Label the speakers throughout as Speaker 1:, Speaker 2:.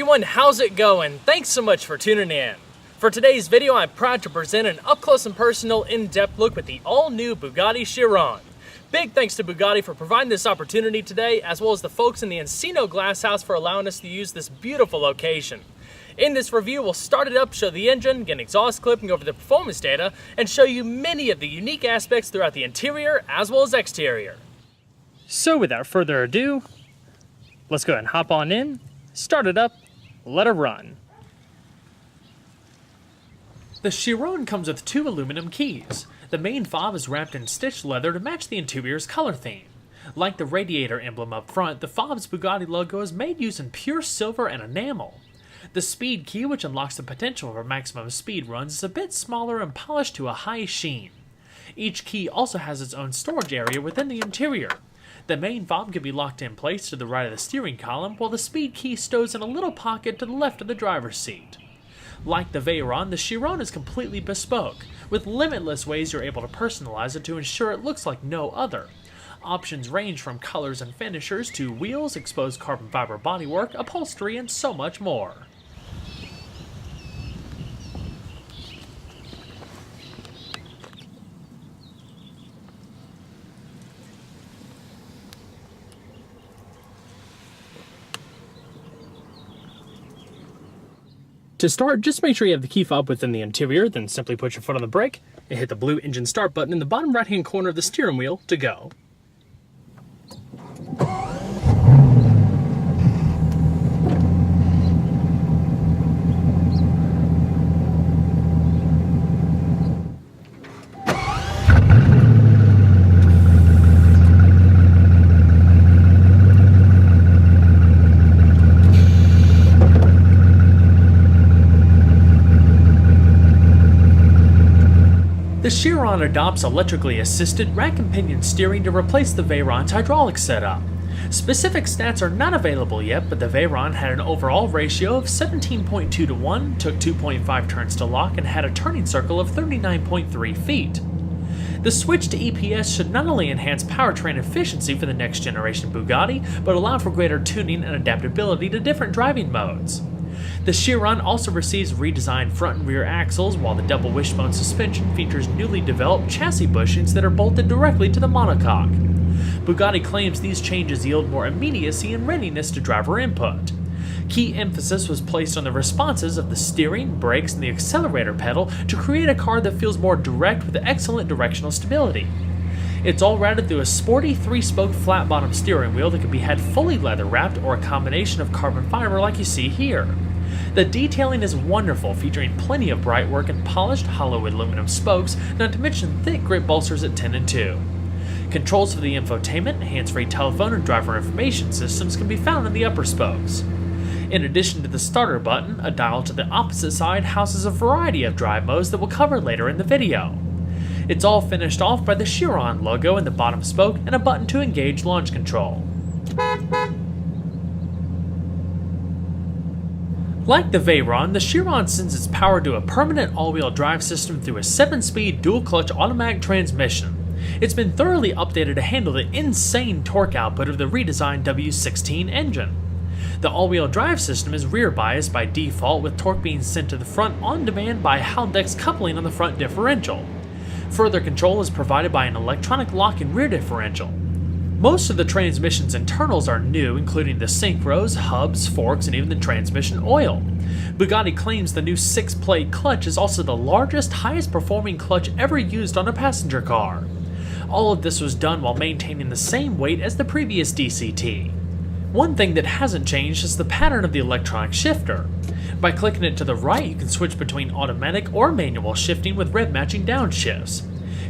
Speaker 1: everyone, how's it going? Thanks so much for tuning in. For today's video, I'm proud to present an up-close and personal, in-depth look with the all-new Bugatti Chiron. Big thanks to Bugatti for providing this opportunity today, as well as the folks in the Encino Glasshouse for allowing us to use this beautiful location. In this review, we'll start it up, show the engine, get an exhaust clip, and go over the performance data, and show you many of the unique aspects throughout the interior as well as exterior. So without further ado, let's go ahead and hop on in, start it up, let her run. The Chiron comes with two aluminum keys. The main fob is wrapped in stitched leather to match the interior's color theme. Like the radiator emblem up front, the fob's Bugatti logo is made using pure silver and enamel. The speed key, which unlocks the potential for maximum speed runs, is a bit smaller and polished to a high sheen. Each key also has its own storage area within the interior. The main fob can be locked in place to the right of the steering column, while the speed key stows in a little pocket to the left of the driver's seat. Like the Veyron, the Chiron is completely bespoke, with limitless ways you're able to personalize it to ensure it looks like no other. Options range from colors and finishers to wheels, exposed carbon fiber bodywork, upholstery, and so much more. To start, just make sure you have the key fob within the interior, then simply put your foot on the brake and hit the blue engine start button in the bottom right hand corner of the steering wheel to go. The Chiron adopts electrically assisted rack and pinion steering to replace the Veyron's hydraulic setup. Specific stats are not available yet, but the Veyron had an overall ratio of 17.2 to 1, took 2.5 turns to lock, and had a turning circle of 39.3 feet. The switch to EPS should not only enhance powertrain efficiency for the next generation Bugatti, but allow for greater tuning and adaptability to different driving modes. The Chiron also receives redesigned front and rear axles, while the double wishbone suspension features newly developed chassis bushings that are bolted directly to the monocoque. Bugatti claims these changes yield more immediacy and readiness to driver input. Key emphasis was placed on the responses of the steering, brakes, and the accelerator pedal to create a car that feels more direct with excellent directional stability. It's all routed through a sporty 3-spoke flat-bottom steering wheel that can be had fully leather-wrapped or a combination of carbon fiber like you see here. The detailing is wonderful, featuring plenty of bright work and polished hollow aluminum spokes, not to mention thick grip bolsters at 10 and 2. Controls for the infotainment, hands-free telephone, and driver information systems can be found in the upper spokes. In addition to the starter button, a dial to the opposite side houses a variety of drive modes that we'll cover later in the video. It's all finished off by the Chiron logo in the bottom spoke and a button to engage launch control. Like the Veyron, the Chiron sends its power to a permanent all-wheel drive system through a 7-speed dual-clutch automatic transmission. It's been thoroughly updated to handle the insane torque output of the redesigned W16 engine. The all-wheel drive system is rear biased by default, with torque being sent to the front on demand by Haldex coupling on the front differential. Further control is provided by an electronic lock and rear differential. Most of the transmission's internals are new, including the synchros, hubs, forks, and even the transmission oil. Bugatti claims the new 6-plate clutch is also the largest, highest performing clutch ever used on a passenger car. All of this was done while maintaining the same weight as the previous DCT. One thing that hasn't changed is the pattern of the electronic shifter. By clicking it to the right, you can switch between automatic or manual shifting with rev matching downshifts.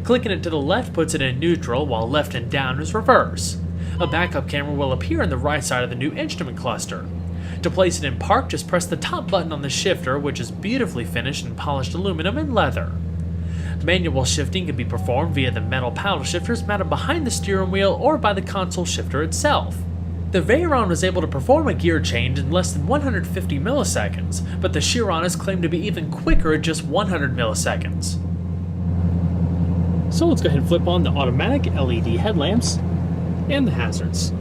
Speaker 1: Clicking it to the left puts it in neutral, while left and down is reverse. A backup camera will appear on the right side of the new instrument cluster. To place it in park, just press the top button on the shifter, which is beautifully finished in polished aluminum and leather. Manual shifting can be performed via the metal paddle shifters mounted behind the steering wheel or by the console shifter itself. The Veyron was able to perform a gear change in less than 150 milliseconds, but the Chiron is claimed to be even quicker at just 100 milliseconds. So let's go ahead and flip on the automatic LED headlamps and the hazards.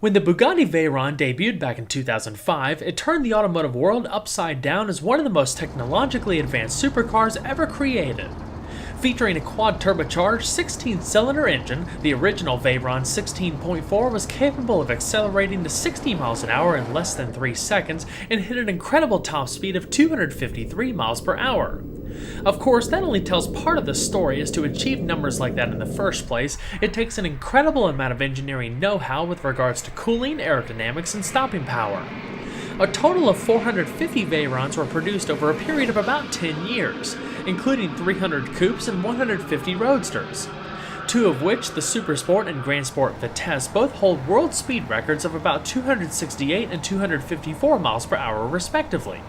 Speaker 1: When the Bugatti Veyron debuted back in 2005, it turned the automotive world upside down as one of the most technologically advanced supercars ever created. Featuring a quad-turbocharged 16-cylinder engine, the original Veyron 16.4 was capable of accelerating to 60 miles an hour in less than 3 seconds and hit an incredible top speed of 253 miles per hour. Of course, that only tells part of the story, as to achieve numbers like that in the first place, it takes an incredible amount of engineering know-how with regards to cooling, aerodynamics, and stopping power. A total of 450 Veyrons were produced over a period of about 10 years, including 300 coupes and 150 roadsters, two of which, the Supersport and Grand Sport Vitesse, both hold world speed records of about 268 and 254 miles per hour respectively.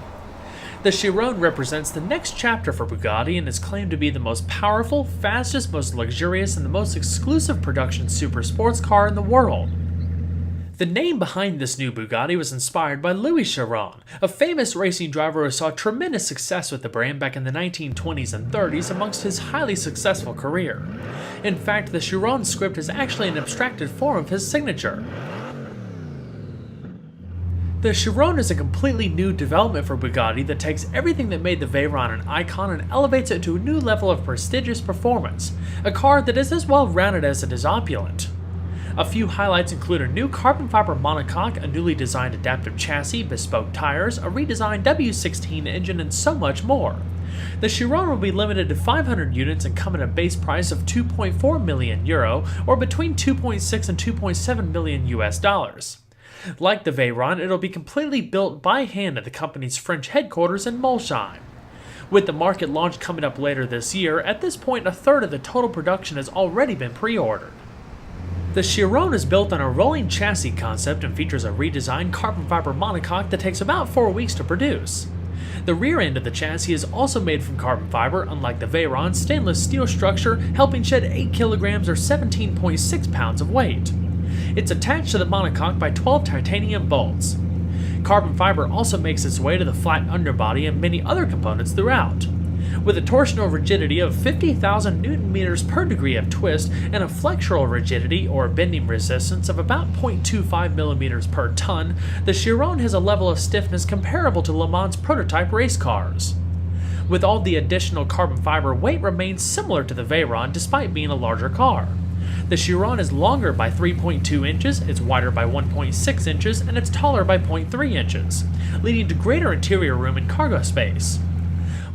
Speaker 1: The Chiron represents the next chapter for Bugatti and is claimed to be the most powerful, fastest, most luxurious, and the most exclusive production super sports car in the world. The name behind this new Bugatti was inspired by Louis Chiron, a famous racing driver who saw tremendous success with the brand back in the 1920s and 30s amongst his highly successful career. In fact, the Chiron script is actually an abstracted form of his signature. The Chiron is a completely new development for Bugatti that takes everything that made the Veyron an icon and elevates it to a new level of prestigious performance, a car that is as well rounded as it is opulent. A few highlights include a new carbon fiber monocoque, a newly designed adaptive chassis, bespoke tires, a redesigned W16 engine, and so much more. The Chiron will be limited to 500 units and come at a base price of €2.4 million, or between 2.6 and 2.7 million US dollars. Like the Veyron, it'll be completely built by hand at the company's French headquarters in Molsheim. With the market launch coming up later this year, at this point a third of the total production has already been pre-ordered. The Chiron is built on a rolling chassis concept and features a redesigned carbon fiber monocoque that takes about 4 weeks to produce. The rear end of the chassis is also made from carbon fiber, unlike the Veyron's stainless steel structure, helping shed 8 kilograms or 17.6 pounds of weight. It's attached to the monocoque by 12 titanium bolts. Carbon fiber also makes its way to the flat underbody and many other components throughout. With a torsional rigidity of 50,000 Nm per degree of twist and a flexural rigidity or bending resistance of about 0.25 mm per ton, the Chiron has a level of stiffness comparable to Le Mans prototype race cars. With all the additional carbon fiber, weight remains similar to the Veyron despite being a larger car. The Chiron is longer by 3.2 inches, it's wider by 1.6 inches, and it's taller by 0.3 inches, leading to greater interior room and cargo space.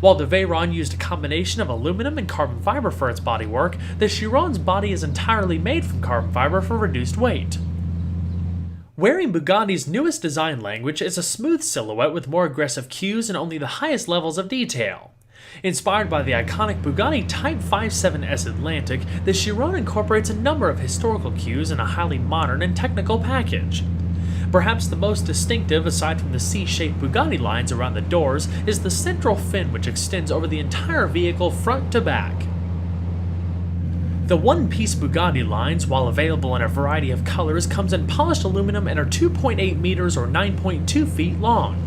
Speaker 1: While the Veyron used a combination of aluminum and carbon fiber for its bodywork, the Chiron's body is entirely made from carbon fiber for reduced weight. Wearing Bugatti's newest design language is a smooth silhouette with more aggressive cues and only the highest levels of detail. Inspired by the iconic Bugatti Type 57S Atlantic, the Chiron incorporates a number of historical cues in a highly modern and technical package. Perhaps the most distinctive, aside from the C-shaped Bugatti lines around the doors, is the central fin, which extends over the entire vehicle front to back. The one-piece Bugatti lines, while available in a variety of colors, comes in polished aluminum and are 2.8 meters or 9.2 feet long.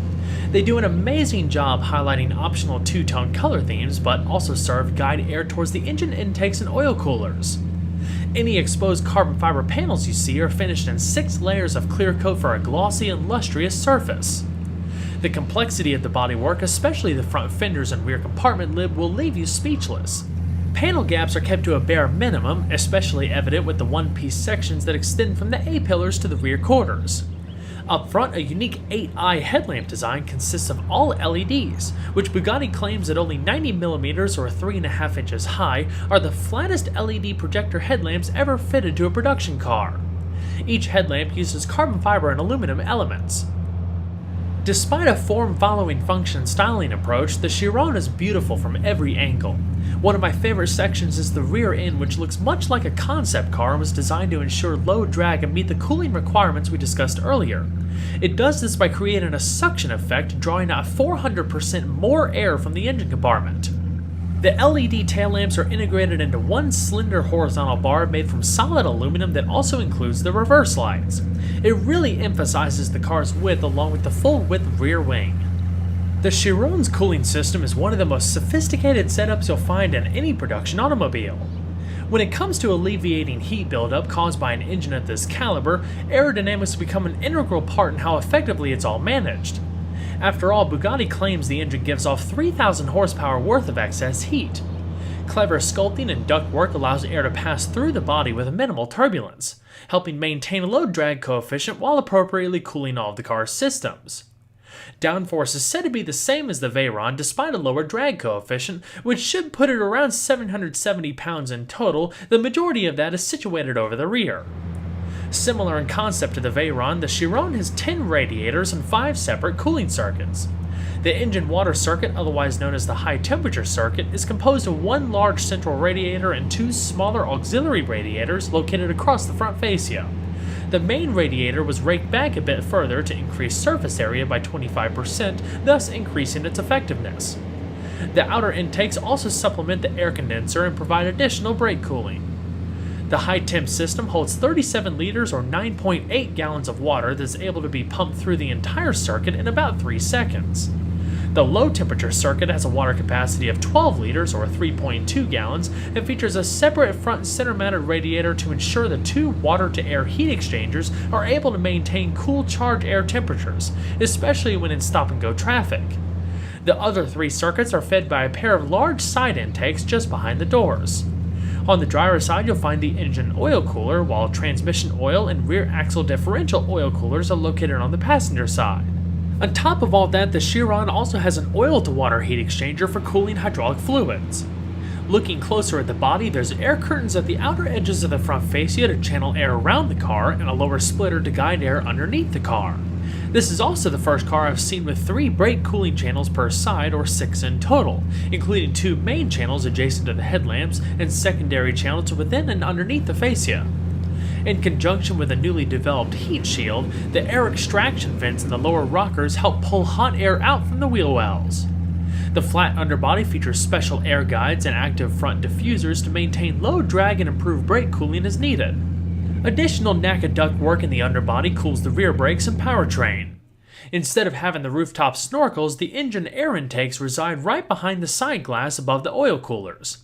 Speaker 1: They do an amazing job highlighting optional two-tone color themes, but also serve guide air towards the engine intakes and oil coolers. Any exposed carbon fiber panels you see are finished in 6 layers of clear coat for a glossy and lustrous surface. The complexity of the bodywork, especially the front fenders and rear compartment lid, will leave you speechless. Panel gaps are kept to a bare minimum, especially evident with the one-piece sections that extend from the A-pillars to the rear quarters. Up front, a unique 8-eye headlamp design consists of all LEDs, which Bugatti claims at only 90mm or 3.5 inches high are the flattest LED projector headlamps ever fitted to a production car. Each headlamp uses carbon fiber and aluminum elements. Despite a form-following function styling approach, the Chiron is beautiful from every angle. One of my favorite sections is the rear end, which looks much like a concept car and was designed to ensure low drag and meet the cooling requirements we discussed earlier. It does this by creating a suction effect, drawing out 400% more air from the engine compartment. The LED tail lamps are integrated into one slender horizontal bar made from solid aluminum that also includes the reverse lights. It really emphasizes the car's width along with the full-width rear wing. The Chiron's cooling system is one of the most sophisticated setups you'll find in any production automobile. When it comes to alleviating heat buildup caused by an engine of this caliber, aerodynamics become an integral part in how effectively it's all managed. After all, Bugatti claims the engine gives off 3,000 horsepower worth of excess heat. Clever sculpting and ductwork allows air to pass through the body with minimal turbulence, helping maintain a low drag coefficient while appropriately cooling all of the car's systems. Downforce is said to be the same as the Veyron despite a lower drag coefficient, which should put it around 770 pounds in total. The majority of that is situated over the rear. Similar in concept to the Veyron, the Chiron has 10 radiators and 5 separate cooling circuits. The engine water circuit, otherwise known as the high temperature circuit, is composed of one large central radiator and 2 smaller auxiliary radiators located across the front fascia. The main radiator was raked back a bit further to increase surface area by 25%, thus increasing its effectiveness. The outer intakes also supplement the air condenser and provide additional brake cooling. The high-temp system holds 37 liters or 9.8 gallons of water that is able to be pumped through the entire circuit in about 3 seconds. The low-temperature circuit has a water capacity of 12 liters or 3.2 gallons and features a separate front center-mounted radiator to ensure the 2 water-to-air heat exchangers are able to maintain cool charge air temperatures, especially when in stop-and-go traffic. The other 3 circuits are fed by a pair of large side intakes just behind the doors. On the driver's side, you'll find the engine oil cooler, while transmission oil and rear axle differential oil coolers are located on the passenger side. On top of all that, the Chiron also has an oil-to-water heat exchanger for cooling hydraulic fluids. Looking closer at the body, there's air curtains at the outer edges of the front fascia to channel air around the car and a lower splitter to guide air underneath the car. This is also the first car I've seen with 3 brake cooling channels per side, or 6 in total, including 2 main channels adjacent to the headlamps and secondary channels within and underneath the fascia. In conjunction with a newly developed heat shield, the air extraction vents in the lower rockers help pull hot air out from the wheel wells. The flat underbody features special air guides and active front diffusers to maintain low drag and improve brake cooling as needed. Additional NACA ductwork in the underbody cools the rear brakes and powertrain. Instead of having the rooftop snorkels, the engine air intakes reside right behind the side glass above the oil coolers.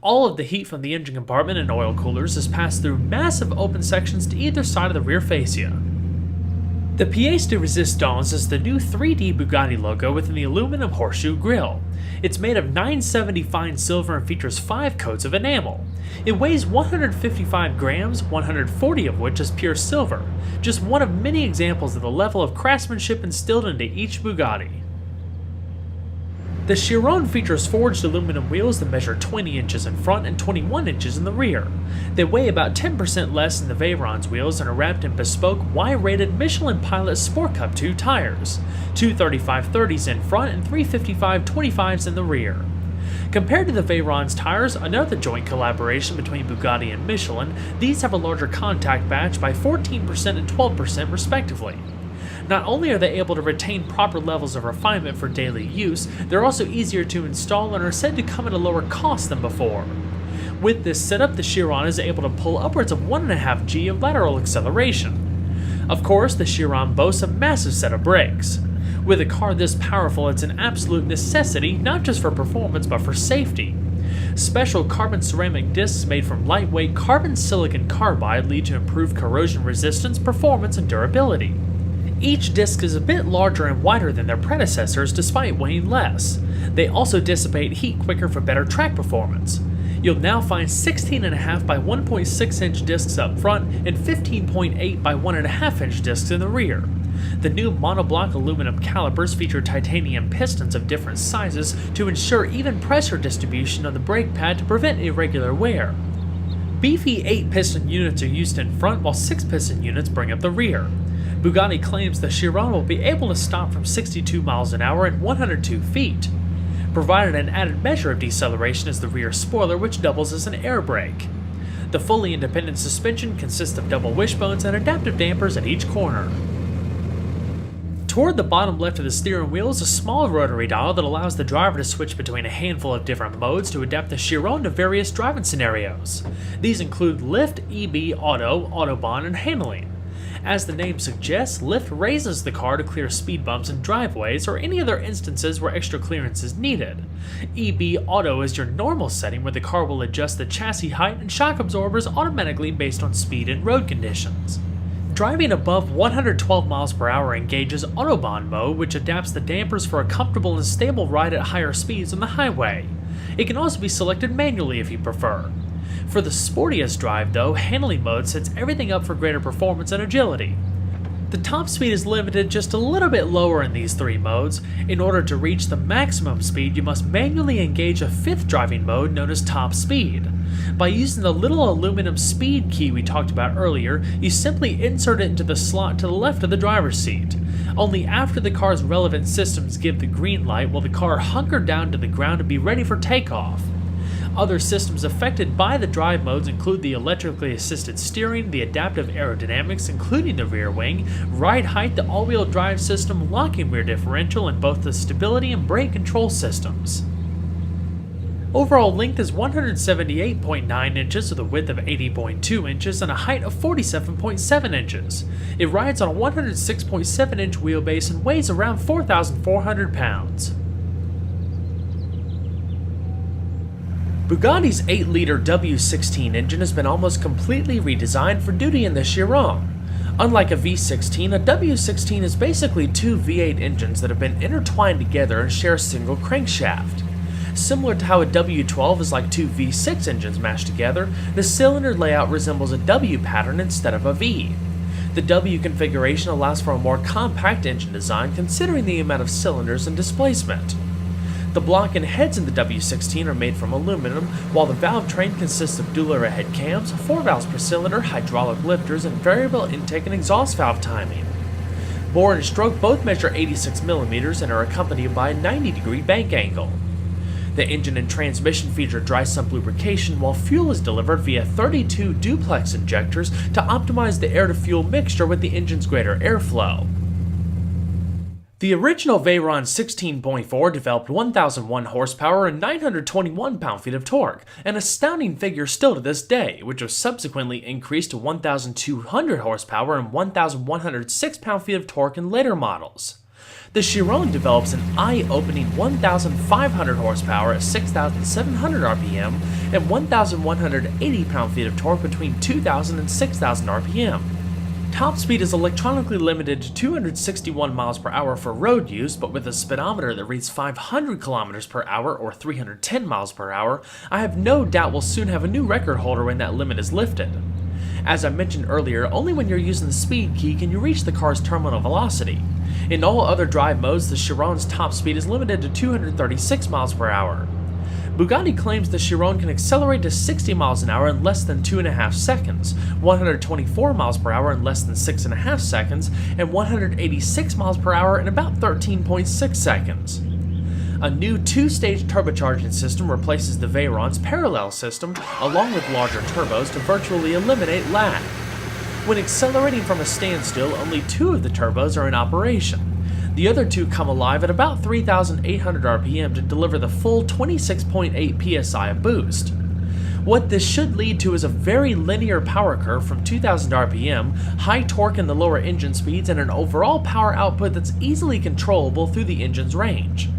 Speaker 1: All of the heat from the engine compartment and oil coolers is passed through massive open sections to either side of the rear fascia. The pièce de résistance is the new 3D Bugatti logo within the aluminum horseshoe grille. It's made of 970 fine silver and features 5 coats of enamel. It weighs 155 grams, 140 of which is pure silver, just one of many examples of the level of craftsmanship instilled into each Bugatti. The Chiron features forged aluminum wheels that measure 20 inches in front and 21 inches in the rear. They weigh about 10% less than the Veyron's wheels and are wrapped in bespoke Y-rated Michelin Pilot Sport Cup 2 tires, 2 35/30s in front and 3 55/25s in the rear. Compared to the Veyron's tires, another joint collaboration between Bugatti and Michelin, these have a larger contact batch by 14% and 12% respectively. Not only are they able to retain proper levels of refinement for daily use, they're also easier to install and are said to come at a lower cost than before. With this setup, the Chiron is able to pull upwards of 1.5 G of lateral acceleration. Of course, the Chiron boasts a massive set of brakes. With a car this powerful, it's an absolute necessity, not just for performance but for safety. Special carbon ceramic discs made from lightweight carbon silicon carbide lead to improved corrosion resistance, performance, and durability. Each disc is a bit larger and wider than their predecessors despite weighing less. They also dissipate heat quicker for better track performance. You'll now find 16.5 by 1.6 inch discs up front and 15.8 by 1.5 inch discs in the rear. The new monoblock aluminum calipers feature titanium pistons of different sizes to ensure even pressure distribution on the brake pad to prevent irregular wear. Beefy 8-piston units are used in front while 6-piston units bring up the rear. Bugatti claims the Chiron will be able to stop from 62 miles an hour at 102 feet, provided an added measure of deceleration is the rear spoiler, which doubles as an air brake. The fully independent suspension consists of double wishbones and adaptive dampers at each corner. Toward the bottom left of the steering wheel is a small rotary dial that allows the driver to switch between a handful of different modes to adapt the Chiron to various driving scenarios. These include lift, EB, auto, autobahn, and handling. As the name suggests, lift raises the car to clear speed bumps and driveways or any other instances where extra clearance is needed. EB Auto is your normal setting where the car will adjust the chassis height and shock absorbers automatically based on speed and road conditions. Driving above 112 miles per hour engages Autobahn mode, which adapts the dampers for a comfortable and stable ride at higher speeds on the highway. It can also be selected manually if you prefer. For the sportiest drive though, handling mode sets everything up for greater performance and agility. The top speed is limited just a little bit lower in these three modes. In order to reach the maximum speed, you must manually engage a fifth driving mode known as top speed. By using the little aluminum speed key we talked about earlier, you simply insert it into the slot to the left of the driver's seat. Only after the car's relevant systems give the green light will the car hunker down to the ground and be ready for takeoff. Other systems affected by the drive modes include the electrically assisted steering, the adaptive aerodynamics including the rear wing, ride height, the all-wheel drive system, locking rear differential, and both the stability and brake control systems. Overall length is 178.9 inches with a width of 80.2 inches and a height of 47.7 inches. It rides on a 106.7 inch wheelbase and weighs around 4,400 pounds. Bugatti's 8-liter W16 engine has been almost completely redesigned for duty in the Chiron. Unlike a V16, a W16 is basically two V8 engines that have been intertwined together and share a single crankshaft. Similar to how a W12 is like two V6 engines mashed together, the cylinder layout resembles a W pattern instead of a V. The W configuration allows for a more compact engine design considering the amount of cylinders and displacement. The block and heads in the W16 are made from aluminum, while the valve train consists of dual arrowhead cams, 4 valves per cylinder, hydraulic lifters, and variable intake and exhaust valve timing. Bore and stroke both measure 86mm and are accompanied by a 90-degree bank angle. The engine and transmission feature dry sump lubrication, while fuel is delivered via 32 duplex injectors to optimize the air-to-fuel mixture with the engine's greater airflow. The original Veyron 16.4 developed 1,001 horsepower and 921 pound-feet of torque, an astounding figure still to this day, which was subsequently increased to 1,200 horsepower and 1,106 pound-feet of torque in later models. The Chiron develops an eye-opening 1,500 horsepower at 6,700 RPM and 1,180 pound-feet of torque between 2,000 and 6,000 RPM. Top speed is electronically limited to 261 miles per hour for road use, but with a speedometer that reads 500 kilometers per hour or 310 miles per hour, I have no doubt we'll soon have a new record holder when that limit is lifted. As I mentioned earlier, only when you're using the speed key can you reach the car's terminal velocity. In all other drive modes, the Chiron's top speed is limited to 236 miles per hour. Bugatti claims the Chiron can accelerate to 60 miles an hour in less than 2.5 seconds, 124 miles per hour in less than 6.5 seconds, and 186 miles per hour in about 13.6 seconds. A new two-stage turbocharging system replaces the Veyron's parallel system, along with larger turbos to virtually eliminate lag. When accelerating from a standstill, only 2 of the turbos are in operation. The other 2 come alive at about 3,800 RPM to deliver the full 26.8 psi of boost. What this should lead to is a very linear power curve from 2,000 RPM, high torque in the lower engine speeds, and an overall power output that's easily controllable through the engine's range.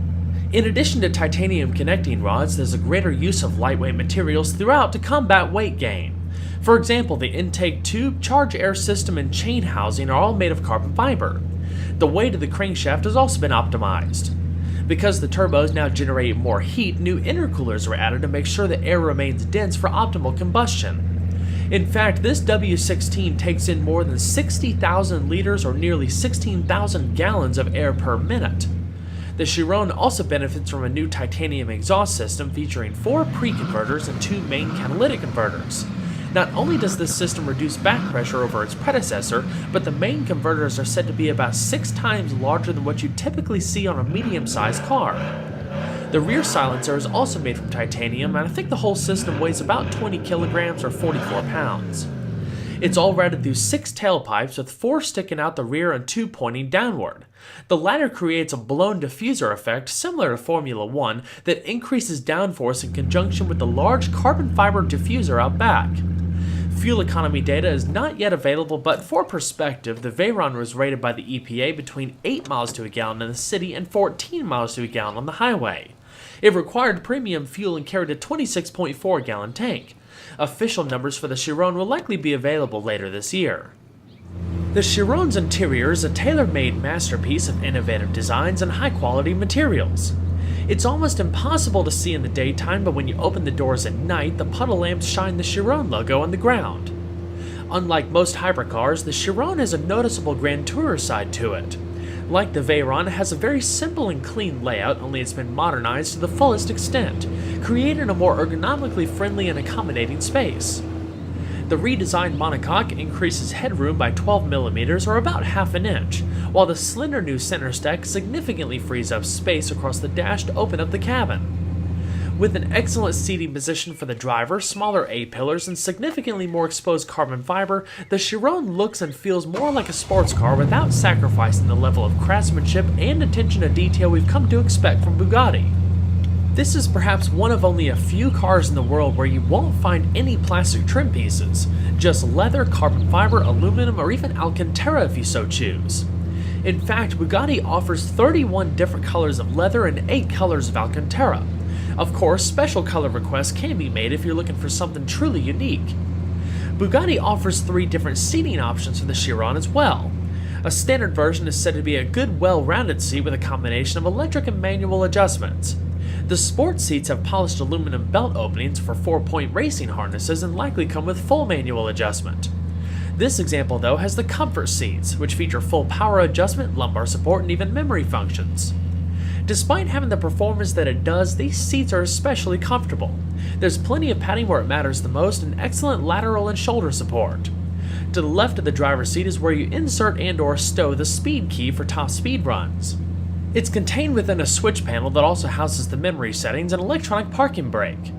Speaker 1: In addition to titanium connecting rods, there's a greater use of lightweight materials throughout to combat weight gain. For example, the intake tube, charge air system, and chain housing are all made of carbon fiber. The weight of the crankshaft has also been optimized. Because the turbos now generate more heat, new intercoolers were added to make sure the air remains dense for optimal combustion. In fact, this W16 takes in more than 60,000 liters or nearly 16,000 gallons of air per minute. The Chiron also benefits from a new titanium exhaust system featuring 4 pre-converters and 2 main catalytic converters. Not only does this system reduce back pressure over its predecessor, but the main converters are said to be about 6 times larger than what you typically see on a medium-sized car. The rear silencer is also made from titanium, and I think the whole system weighs about 20 kilograms or 44 pounds. It's all routed through 6 tailpipes with 4 sticking out the rear and 2 pointing downward. The latter creates a blown diffuser effect similar to Formula 1 that increases downforce in conjunction with the large carbon fiber diffuser out back. Fuel economy data is not yet available, but for perspective, the Veyron was rated by the EPA between 8 miles to a gallon in the city and 14 miles to a gallon on the highway. It required premium fuel and carried a 26.4 gallon tank. Official numbers for the Chiron will likely be available later this year. The Chiron's interior is a tailor-made masterpiece of innovative designs and high-quality materials. It's almost impossible to see in the daytime, but when you open the doors at night, the puddle lamps shine the Chiron logo on the ground. Unlike most hypercars, the Chiron has a noticeable Grand Tourer side to it. Like the Veyron, it has a very simple and clean layout, only it's been modernized to the fullest extent, creating a more ergonomically friendly and accommodating space. The redesigned monocoque increases headroom by 12mm or about half an inch, while the slender new center stack significantly frees up space across the dash to open up the cabin. With an excellent seating position for the driver, smaller A-pillars, and significantly more exposed carbon fiber, the Chiron looks and feels more like a sports car without sacrificing the level of craftsmanship and attention to detail we've come to expect from Bugatti. This is perhaps one of only a few cars in the world where you won't find any plastic trim pieces, just leather, carbon fiber, aluminum, or even Alcantara if you so choose. In fact, Bugatti offers 31 different colors of leather and 8 colors of Alcantara. Of course, special color requests can be made if you're looking for something truly unique. Bugatti offers 3 different seating options for the Chiron as well. A standard version is said to be a good, well-rounded seat with a combination of electric and manual adjustments. The sport seats have polished aluminum belt openings for 4-point racing harnesses and likely come with full manual adjustment. This example, though, has the comfort seats, which feature full power adjustment, lumbar support, and even memory functions. Despite having the performance that it does, these seats are especially comfortable. There's plenty of padding where it matters the most and excellent lateral and shoulder support. To the left of the driver's seat is where you insert and/or stow the speed key for top speed runs. It's contained within a switch panel that also houses the memory settings and electronic parking brake.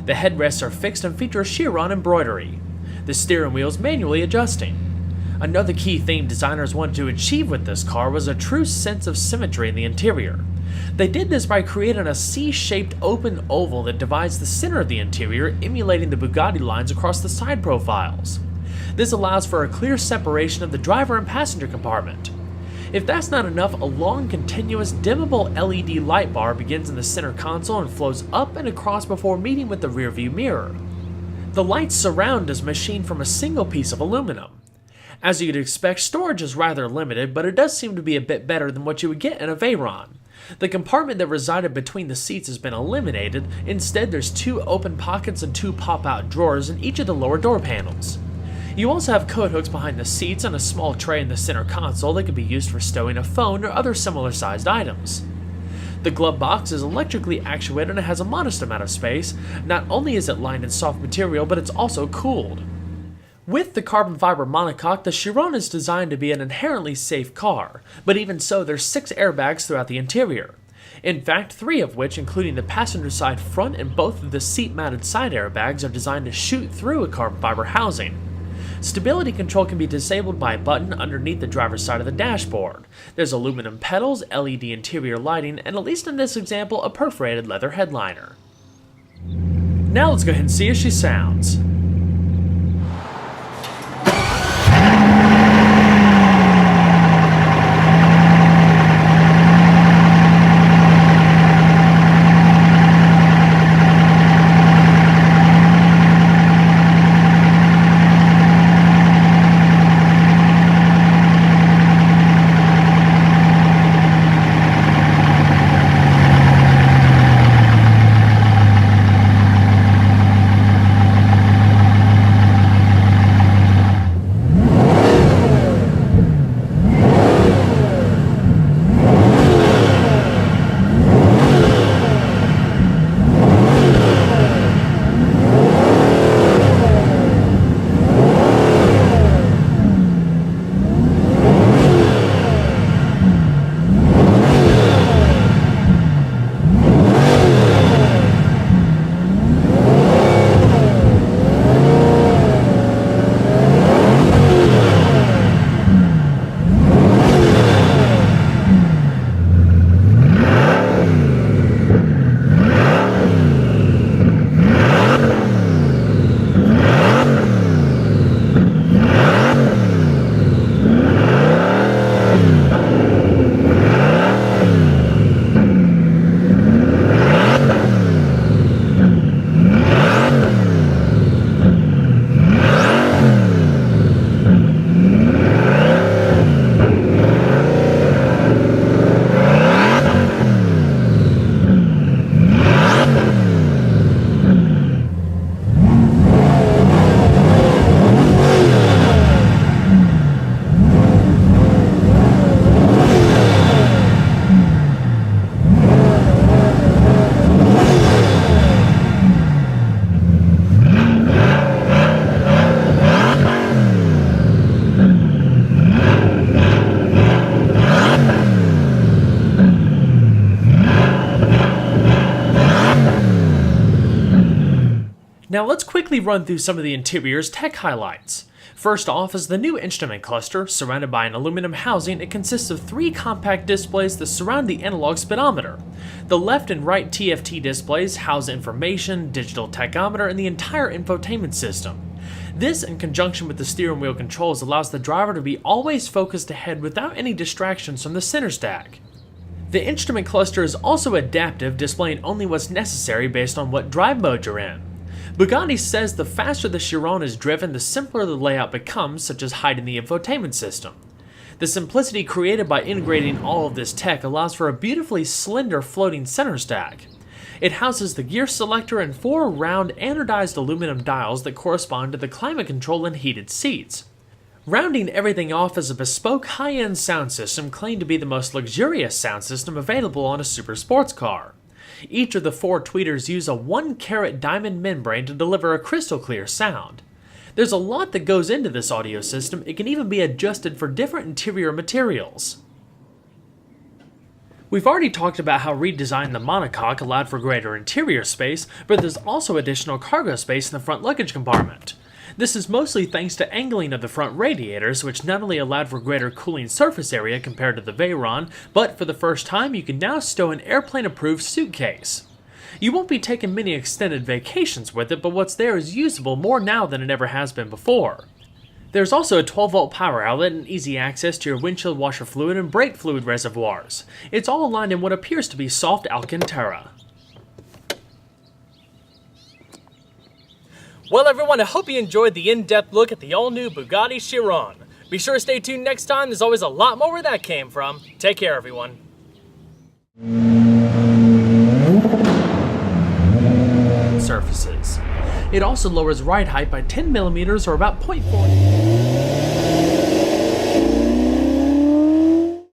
Speaker 1: The headrests are fixed and feature a Chiron embroidery. The steering wheel is manually adjusting. Another key theme designers wanted to achieve with this car was a true sense of symmetry in the interior. They did this by creating a C-shaped open oval that divides the center of the interior, emulating the Bugatti lines across the side profiles. This allows for a clear separation of the driver and passenger compartment. If that's not enough, a long, continuous, dimmable LED light bar begins in the center console and flows up and across before meeting with the rearview mirror. The lights surround is machined from a single piece of aluminum. As you'd expect, storage is rather limited, but it does seem to be a bit better than what you would get in a Veyron. The compartment that resided between the seats has been eliminated. Instead, there's 2 open pockets and 2 pop-out drawers in each of the lower door panels. You also have coat hooks behind the seats and a small tray in the center console that can be used for stowing a phone or other similar sized items. The glove box is electrically actuated and has a modest amount of space. Not only is it lined in soft material, but it's also cooled. With the carbon fiber monocoque, the Chiron is designed to be an inherently safe car, but even so, there's 6 airbags throughout the interior. In fact, 3 of which, including the passenger side front and both of the seat-mounted side airbags, are designed to shoot through a carbon fiber housing. Stability control can be disabled by a button underneath the driver's side of the dashboard. There's aluminum pedals, LED interior lighting, and at least in this example, a perforated leather headliner. Now let's go ahead and see how she sounds. quickly run through some of the interior's tech highlights. First off is the new instrument cluster. Surrounded by an aluminum housing, it consists of 3 compact displays that surround the analog speedometer. The left and right TFT displays house information, digital tachometer, and the entire infotainment system. This, in conjunction with the steering wheel controls, allows the driver to be always focused ahead without any distractions from the center stack. The instrument cluster is also adaptive, displaying only what's necessary based on what drive mode you're in. Bugatti says the faster the Chiron is driven, the simpler the layout becomes, such as hiding the infotainment system. The simplicity created by integrating all of this tech allows for a beautifully slender floating center stack. It houses the gear selector and 4 round anodized aluminum dials that correspond to the climate control and heated seats. Rounding everything off is a bespoke high-end sound system claimed to be the most luxurious sound system available on a super sports car. Each of the 4 tweeters use a 1-carat diamond membrane to deliver a crystal clear sound. There's a lot that goes into this audio system. It can even be adjusted for different interior materials. We've already talked about how redesigning the monocoque allowed for greater interior space, but there's also additional cargo space in the front luggage compartment. This is mostly thanks to angling of the front radiators, which not only allowed for greater cooling surface area compared to the Veyron, but for the first time you can now stow an airplane-approved suitcase. You won't be taking many extended vacations with it, but what's there is usable more now than it ever has been before. There's also a 12-volt power outlet and easy access to your windshield washer fluid and brake fluid reservoirs. It's all aligned in what appears to be soft Alcantara.
Speaker 2: Well everyone, I hope you enjoyed the in-depth look at the all-new Bugatti Chiron. Be sure to stay tuned next time, there's always a lot more where that came from. Take care everyone.
Speaker 1: Surfaces. It also lowers ride height by 10 millimeters or about 0.4.